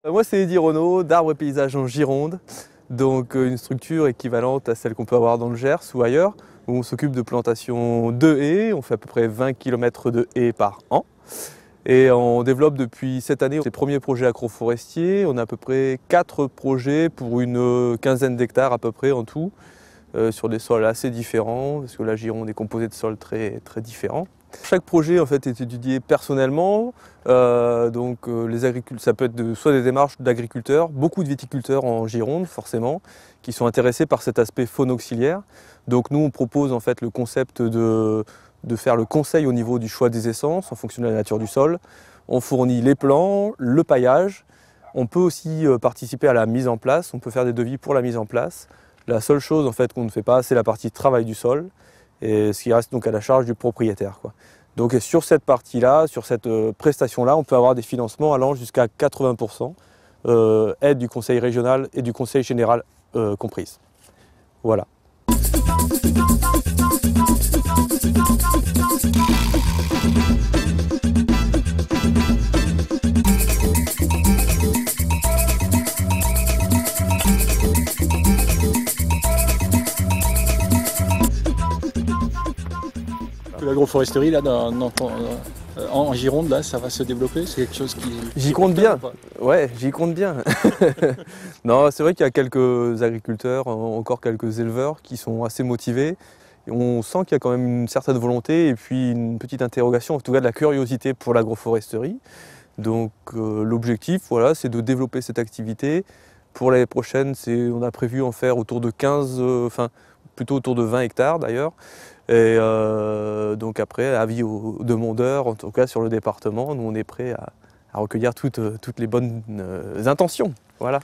Moi, c'est Eddy Renaud, d'Arbres et Paysages en Gironde, donc une structure équivalente à celle qu'on peut avoir dans le Gers ou ailleurs, où on s'occupe de plantation de haies, on fait à peu près 20 km de haies par an. Et on développe depuis cette année ses premiers projets agroforestiers. On a à peu près 4 projets pour une quinzaine d'hectares à peu près en tout, sur des sols assez différents, parce que la Gironde est composée de sols très différents. Chaque projet en fait est étudié personnellement, les agriculteurs, ça peut être soit des démarches d'agriculteurs, beaucoup de viticulteurs en Gironde forcément, qui sont intéressés par cet aspect faune auxiliaire. Donc nous on propose en fait le concept de faire le conseil au niveau du choix des essences en fonction de la nature du sol. On fournit les plants, le paillage, on peut aussi participer à la mise en place, on peut faire des devis pour la mise en place. La seule chose en fait qu'on ne fait pas, c'est la partie travail du sol, et ce qui reste donc à la charge du propriétaire, quoi. Donc sur cette partie-là, sur cette prestation-là, on peut avoir des financements allant jusqu'à 80%, aide du conseil régional et du conseil général comprises. Voilà. L'agroforesterie là, en Gironde, là, ça va se développer? C'est quelque chose qui... J'y compte bien. Ouais, j'y compte bien. Non, c'est vrai qu'il y a quelques agriculteurs, encore quelques éleveurs qui sont assez motivés. On sent qu'il y a quand même une certaine volonté et puis une petite interrogation, en tout cas de la curiosité pour l'agroforesterie. Donc l'objectif, voilà, c'est de développer cette activité. Pour l'année prochaine, on a prévu en faire autour de 15, plutôt autour de 20 hectares d'ailleurs. Et donc après, avis aux demandeurs, en tout cas sur le département, nous on est prêts à recueillir toutes les bonnes intentions. Voilà.